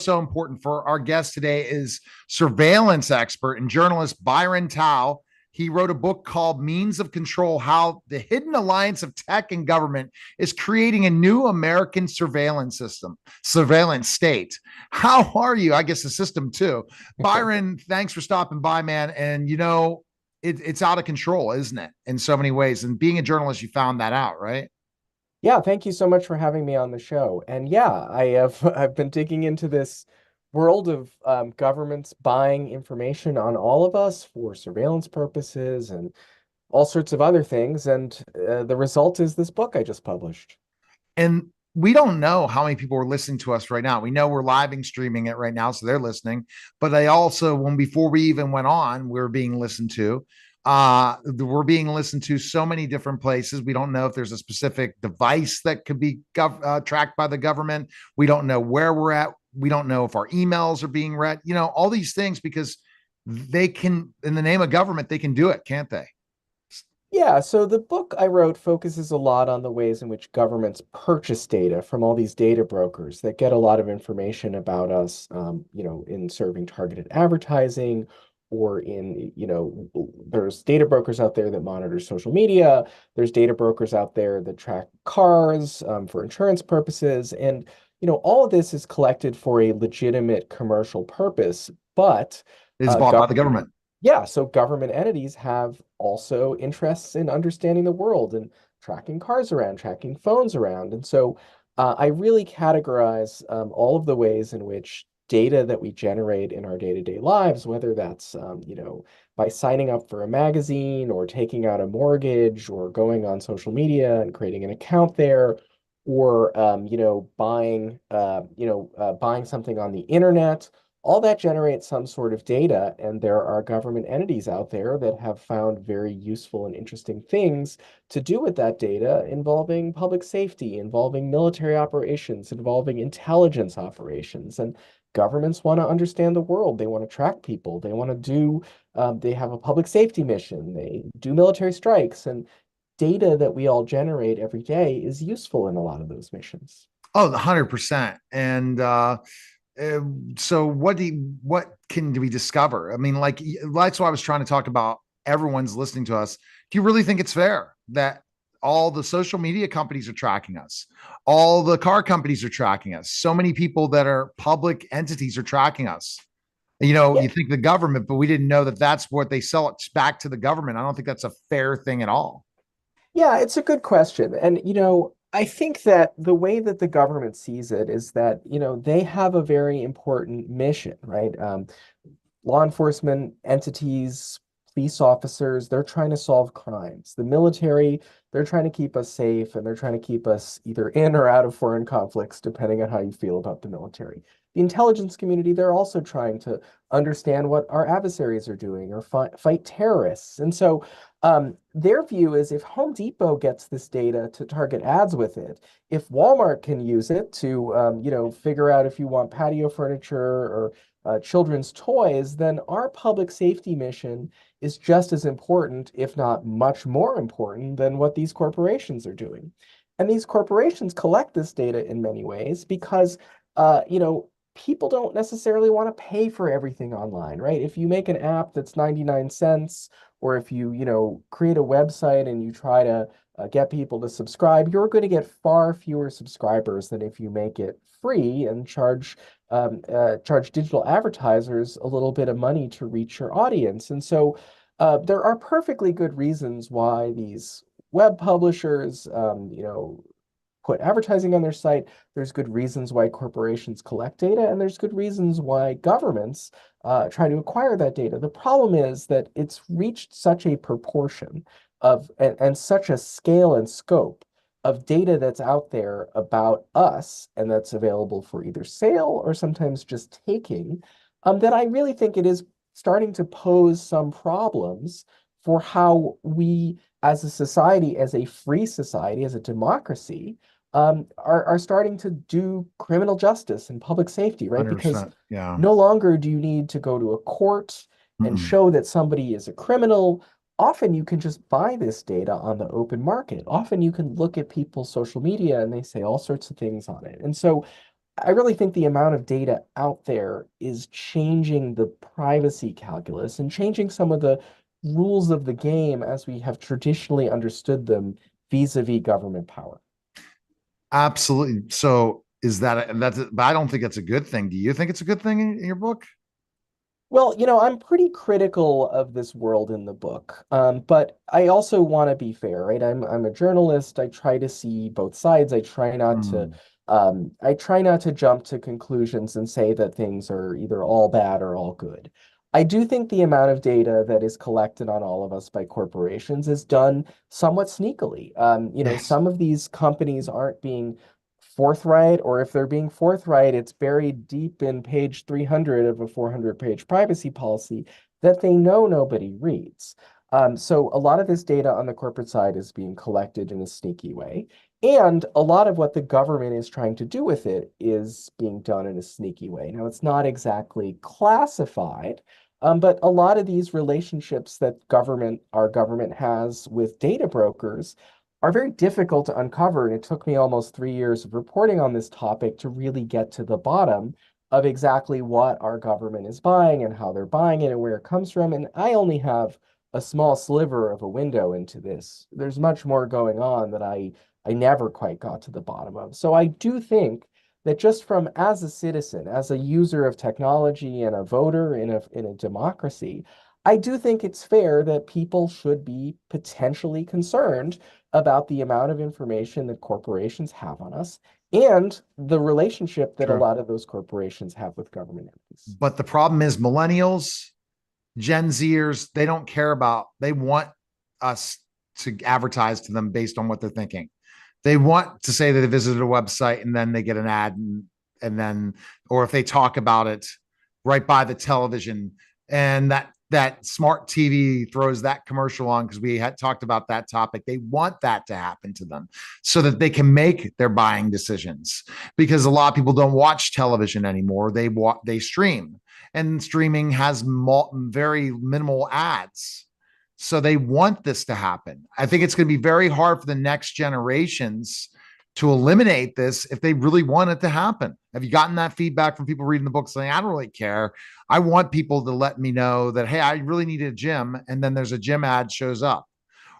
So important for our guest today is surveillance expert and journalist Byron Tao. He wrote a book called Means of Control: How the Hidden Alliance of Tech and Government is Creating a New American Surveillance System, Surveillance State. How are you? I guess the system too. Byron, thanks for stopping by, man. And it's out of control, isn't it? In so many ways. And being a journalist, you found that out, right? Yeah, thank you so much for having me on the show. And yeah, I have I've been digging into this world of governments buying information on all of us for surveillance purposes and all sorts of other things. And the result is this book I just published. And we don't know how many people are listening to us right now. We know we're living streaming it right now, so they're listening. But they also, when before we even went on, we were being listened to. We're being listened to so many different places. We don't know if there's a specific device that could be tracked by the government. We don't know where we're at. We don't know if our emails are being read. All these things because they can, in the name of government, they can do it, can't they? Yeah, so the book I wrote focuses a lot on the ways in which governments purchase data from all these data brokers that get a lot of information about us, in serving targeted advertising or there's data brokers out there that monitor social media. There's data brokers out there that track cars, for insurance purposes. And, all of this is collected for a legitimate commercial purpose, but It is bought by the government government. yeah, so government entities have also interests in understanding the world and tracking cars around, tracking phones around. And so I really categorize all of the ways in which data that we generate in our day-to-day lives, whether that's, by signing up for a magazine or taking out a mortgage or going on social media and creating an account there, or, buying something on the internet. All that generates some sort of data, and there are government entities out there that have found very useful and interesting things to do with that data involving public safety, involving military operations, involving intelligence operations. And governments want to understand the world. They want to track people. They want to they have a public safety mission. They do military strikes, and data that we all generate every day is useful in a lot of those missions. Oh, 100%. And so what can we discover? I mean, like that's why I was trying to talk about. Everyone's listening to us. Do you really think it's fair that all the social media companies are tracking us, all the car companies are tracking us, so many people that are public entities are tracking us? Yeah, You think the government, but we didn't know that that's what they sell it back to the government. I don't think that's a fair thing at all. yeah, it's a good question. And, I think that the way that the government sees it is that, they have a very important mission, right? Law enforcement entities, police officers, they're trying to solve crimes. The military, they're trying to keep us safe and they're trying to keep us either in or out of foreign conflicts, depending on how you feel about the military. The intelligence community, they're also trying to understand what our adversaries are doing or fight terrorists. And so their view is if Home Depot gets this data to target ads with it, if Walmart can use it to, figure out if you want patio furniture or children's toys, then our public safety mission is just as important, if not much more important, than what these corporations are doing. And these corporations collect this data in many ways because, people don't necessarily want to pay for everything online, right? If you make an app that's 99 cents, or if you, create a website and you try to get people to subscribe, you're going to get far fewer subscribers than if you make it free and charge digital advertisers a little bit of money to reach your audience. And so there are perfectly good reasons why these web publishers, put advertising on their site. There's good reasons why corporations collect data, and there's good reasons why governments try to acquire that data. The problem is that it's reached such a proportion and such a scale and scope of data that's out there about us and that's available for either sale or sometimes just taking, that I really think it is starting to pose some problems for how we, as a society, as a free society, as a democracy, are starting to do criminal justice and public safety, right? Because 100%. Yeah. no longer do you need to go to a court and Mm-mm. show that somebody is a criminal. Often you can just buy this data on the open market. Often you can look at people's social media and they say all sorts of things on it. And so I really think the amount of data out there is changing the privacy calculus and changing some of the rules of the game as we have traditionally understood them vis-a-vis government power. Absolutely. So is but I don't think that's a good thing. Do you think it's a good thing in your book? Well, I'm pretty critical of this world in the book, but I also want to be fair, right? I'm a journalist. I try to see both sides. Hmm. I try not to jump to conclusions and say that things are either all bad or all good. I do think the amount of data that is collected on all of us by corporations is done somewhat sneakily. Yes. Some of these companies aren't being forthright, or if they're being forthright, it's buried deep in page 300 of a 400-page privacy policy that they know nobody reads. So a lot of this data on the corporate side is being collected in a sneaky way. And a lot of what the government is trying to do with it is being done in a sneaky way. Now, it's not exactly classified, but a lot of these relationships that our government has with data brokers are very difficult to uncover. And it took me almost 3 years of reporting on this topic to really get to the bottom of exactly what our government is buying and how they're buying it and where it comes from. And I only have a small sliver of a window into this. There's much more going on that I never quite got to the bottom of. So I do think that just from as a citizen, as a user of technology and a voter in a democracy, I do think it's fair that people should be potentially concerned about the amount of information that corporations have on us and the relationship that a True. lot of those corporations have with government entities. But the problem is millennials, Gen Zers, they don't care about, they want us to advertise to them based on what they're thinking. They want to say that they visited a website and then they get an ad and then, or if they talk about it right by the television and that smart TV throws that commercial on because we had talked about that topic. They want that to happen to them so that they can make their buying decisions because a lot of people don't watch television anymore. They stream and streaming has very minimal ads. So they want this to happen. I think it's going to be very hard for the next generations to eliminate this if they really want it to happen. Have you gotten that feedback from people reading the book saying, I don't really care? I want people to let me know that, hey, I really need a gym. And then there's a gym ad shows up.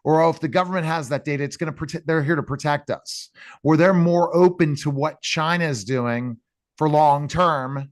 Or oh, if the government has that data, it's going to protect, they're here to protect us. Or they're more open to what China is doing for long term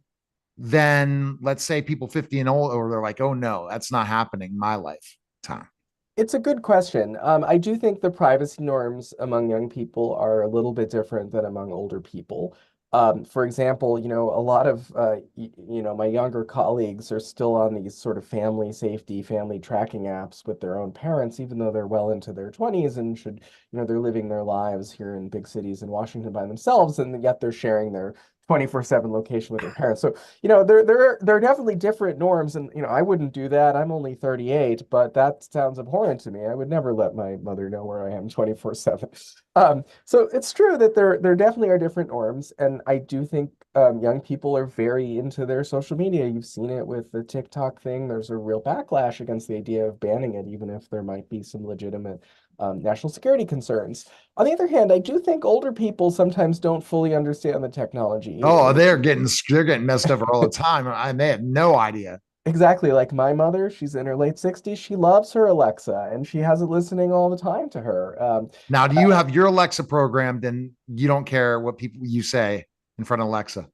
than let's say people 50 and old, or they're like, oh no, that's not happening in my lifetime. It's a good question. I do think the privacy norms among young people are a little bit different than among older people. For example, a lot of my younger colleagues are still on these sort of family safety, family tracking apps with their own parents, even though they're well into their 20s and they're living their lives here in big cities in Washington by themselves, and yet they're sharing their 24/7 location with their parents. So there are definitely different norms, and I wouldn't do that. I'm only 38, but that sounds abhorrent to me. I would never let my mother know where I am 24/7. So it's true that there definitely are different norms, and I do think young people are very into their social media. You've seen it with the TikTok thing. There's a real backlash against the idea of banning it, even if there might be some legitimate national security concerns. On the other hand, I do think older people sometimes don't fully understand the technology Oh, either. they're getting messed over all the time, and they have no idea. Exactly, like my mother, she's in her late 60s. She loves her Alexa, and she has it listening all the time to her. Now, do you have your Alexa programmed and you don't care what people you say in front of Alexa?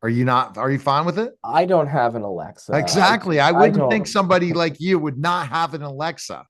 Are you not? Are you fine with it? I don't have an Alexa. Exactly. I I wouldn't think don't. somebody like you would not have an Alexa.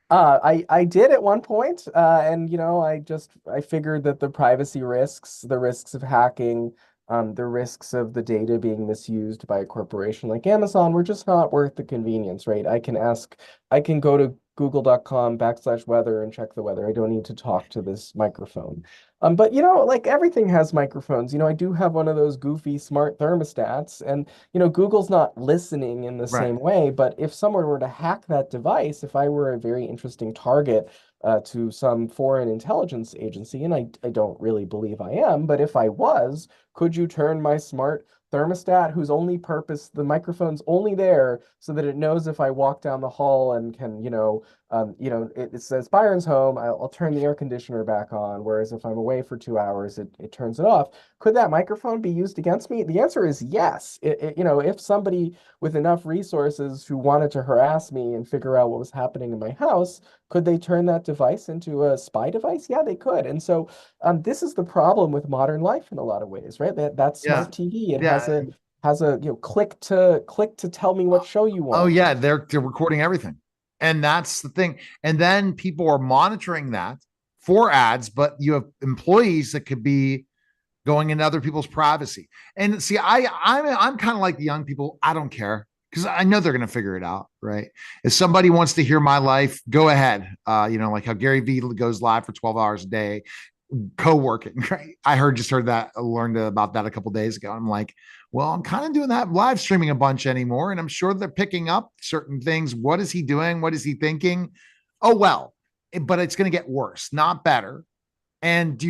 I did at one point, and I figured that the privacy risks, the risks of hacking, the risks of the data being misused by a corporation like Amazon were just not worth the convenience, right? I can go to google.com/weather and check the weather. I don't need to talk to this microphone. But like everything has microphones. I do have one of those goofy smart thermostats, and Google's not listening in the Right. same way, but if someone were to hack that device, if I were a very interesting target to some foreign intelligence agency, and I don't really believe I am, but if I was, could you turn my smart thermostat, whose only purpose, the microphone's only there so that it knows if I walk down the hall and can, it says Byron's home. I'll turn the air conditioner back on. Whereas if I'm away for 2 hours, it turns it off. Could that microphone be used against me? The answer is yes. If somebody with enough resources who wanted to harass me and figure out what was happening in my house, could they turn that device into a spy device? Yeah, they could. And so this is the problem with modern life in a lot of ways, right? That Yeah. smart TV, it Yeah. has a click to tell me what show you Oh want. yeah, they're recording everything. And that's the thing. And then people are monitoring that for ads, but you have employees that could be going into other people's privacy. And see, I'm kind of like the young people. I don't care because I know they're going to figure it out, right? If somebody wants to hear my life, go ahead. Like how Gary Vee goes live for 12 hours a day, co-working, right? Learned about that a couple days ago. I'm like, well, I'm kind of doing that live streaming a bunch anymore, and I'm sure they're picking up certain things. What is he doing? What is he thinking? Oh well, but it's going to get worse, not better. And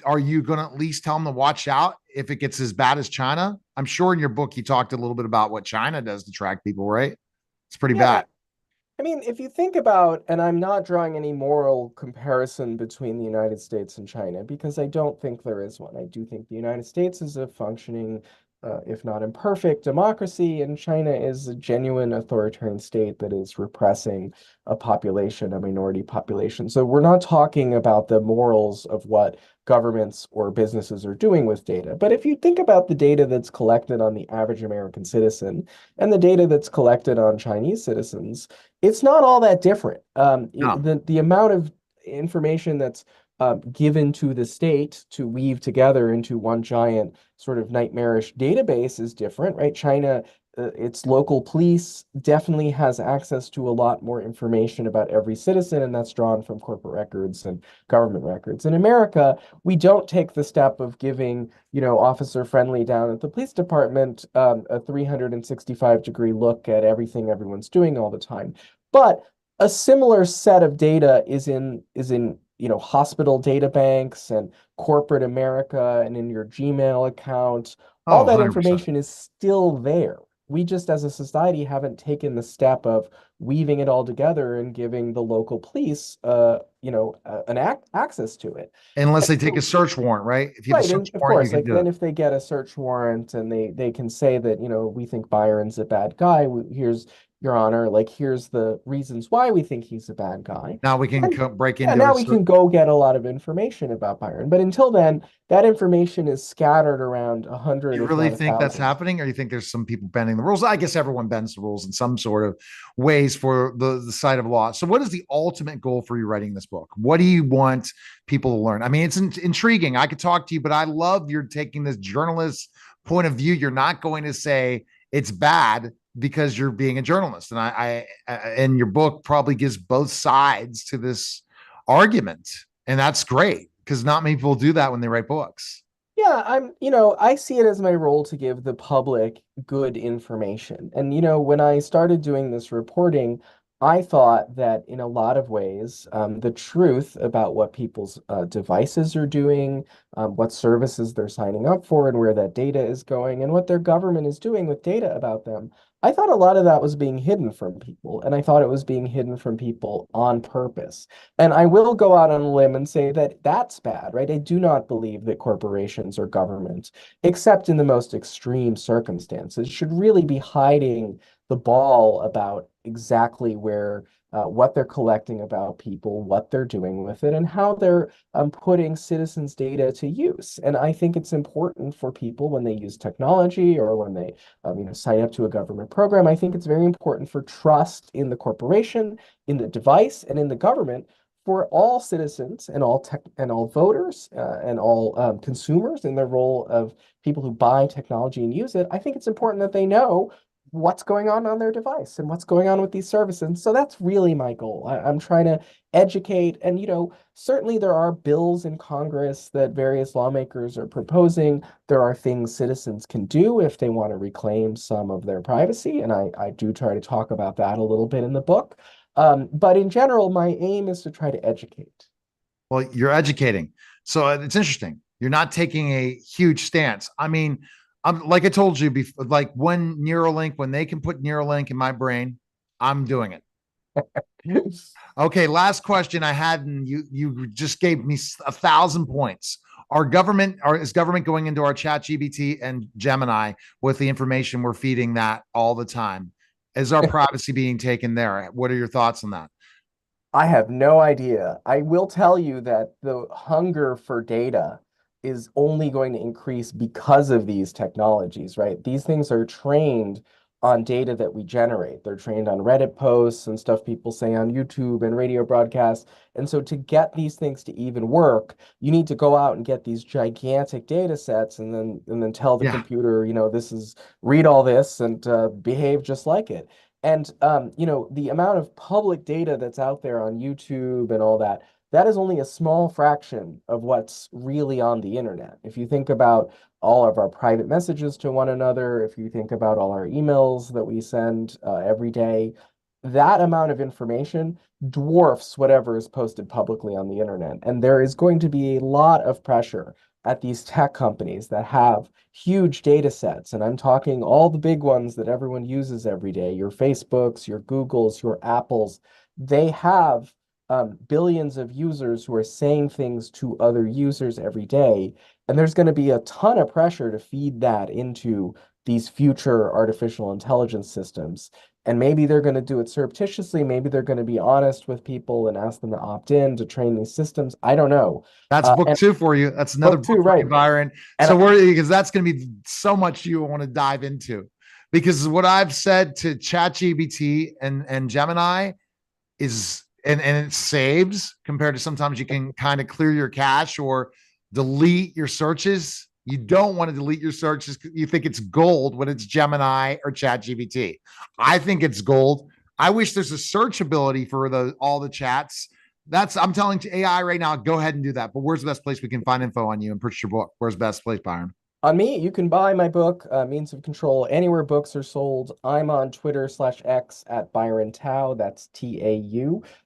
are you going to at least tell them to watch out if it gets as bad as China? I'm sure in your book you talked a little bit about what China does to track people, right? It's pretty Yeah, bad. I mean, if you think about, and I'm not drawing any moral comparison between the United States and China because I don't think there is one. I do think the United States is a functioning, if not imperfect, democracy, and China is a genuine authoritarian state that is repressing a population, a minority population. So we're not talking about the morals of what governments or businesses are doing with data. But if you think about the data that's collected on the average American citizen and the data that's collected on Chinese citizens, it's not all that different. No. The amount of information that's given to the state to weave together into one giant sort of nightmarish database is different, right? China, its local police definitely has access to a lot more information about every citizen, and that's drawn from corporate records and government records. In America, we don't take the step of giving, Officer Friendly down at the police department a 365-degree look at everything everyone's doing all the time. But a similar set of data is in hospital data banks and corporate America and in your Gmail account. All Oh, that 100%. information is still there. We just as a society haven't taken the step of weaving it all together and giving the local police an access to it. Unless And they take a so search warrant, right? If you have a right, search and of warrant, you course, can like do then it. if they get a search warrant and they can say that, we think Byron's a bad guy, here's your honor, like here's the reasons why we think he's a bad guy. Now we can And break yeah, into now a we search. can go get a lot of information about Byron. But until then, that information is scattered around a hundred, You if really not a think that's thousand. happening, or you think there's some people bending the rules? I guess everyone bends the rules in some sort of ways for the side of law. So, what is the ultimate goal for you writing this book? What do you want people to learn? I mean, it's intriguing. I could talk to you, but I love you're taking this journalist point of view. You're not going to say it's bad because you're being a journalist, and and your book probably gives both sides to this argument, and that's great because not many people do that when they write books. Yeah, I see it as my role to give the public good information. And, when I started doing this reporting, I thought that in a lot of ways, the truth about what people's devices are doing, what services they're signing up for, and where that data is going, and what their government is doing with data about them, I thought a lot of that was being hidden from people. And I thought it was being hidden from people on purpose. And I will go out on a limb and say that that's bad, right? I do not believe that corporations or governments, except in the most extreme circumstances, should really be hiding the ball about exactly what they're collecting about people, what they're doing with it, and how they're putting citizens' data to use. And I think it's important for people when they use technology or when they, sign up to a government program. I think it's very important for trust in the corporation, in the device, and in the government for all citizens and all tech and all voters and all consumers in their role of people who buy technology and use it. I think it's important that they know what's going on their device and what's going on with these services. So that's really my goal. I'm trying to educate, and certainly there are bills in Congress that various lawmakers are proposing. There are things citizens can do if they want to reclaim some of their privacy, and I do try to talk about that a little bit in the book. But in general, my aim is to try to educate. Well, you're educating. So it's interesting. You're not taking a huge stance. I mean, I'm like I told you before, like when they can put Neuralink in my brain, I'm doing it. Okay, last question I had, and you just gave me 1,000 points. Our government, is government going into our Chat GBT and Gemini with the information we're feeding that all the time? Is our privacy being taken there? What are your thoughts on that? I have no idea. I will tell you that the hunger for data is only going to increase because of these technologies, right? These things are trained on data that we generate. They're trained on Reddit posts and stuff people say on YouTube and radio broadcasts. And so to get these things to even work, you need to go out and get these gigantic data sets and then tell the Yeah, computer, this is read all this and behave just like it. And the amount of public data that's out there on YouTube and all that, that is only a small fraction of what's really on the internet. If you think about all of our private messages to one another, if you think about all our emails that we send every day, that amount of information dwarfs whatever is posted publicly on the internet. And there is going to be a lot of pressure at these tech companies that have huge data sets. And I'm talking all the big ones that everyone uses every day, your Facebooks, your Googles, your Apples. They have billions of users who are saying things to other users every day. And there's going to be a ton of pressure to feed that into these future artificial intelligence systems. And maybe they're going to do it surreptitiously. Maybe they're going to be honest with people and ask them to opt in to train these systems. I don't know. that's book And two for you. That's another book two, book for you, right? Byron. And So we're because that's going to be so much you want to dive into. Because what I've said to ChatGPT and Gemini is and it saves compared to sometimes you can kind of clear your cache or delete your searches. You don't want to delete your searches. You think it's gold when it's Gemini or Chat GPT. I think it's gold. I wish there's a search ability for all the chats. I'm telling to AI right now, go ahead and do that. But where's the best place we can find info on you and purchase your book? Where's the best place, Byron? on me, you can buy my book, Means of Control, anywhere books are sold. I'm on Twitter/X at Byron Tau. That's Tau,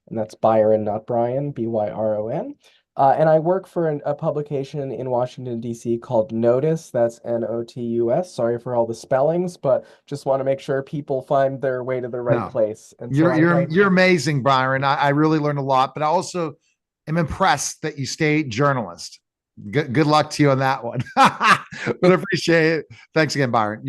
and that's Byron, not Brian, Byron. And I work for a publication in Washington, D.C. called Notice. That's Notus. Sorry for all the spellings, but just want to make sure people find their way to the right No, place. And so you're I you're write. you're amazing, Byron. I really learned a lot, but I also am impressed that you stay journalist. Good luck to you on that one. But I appreciate it. Thanks again, Byron.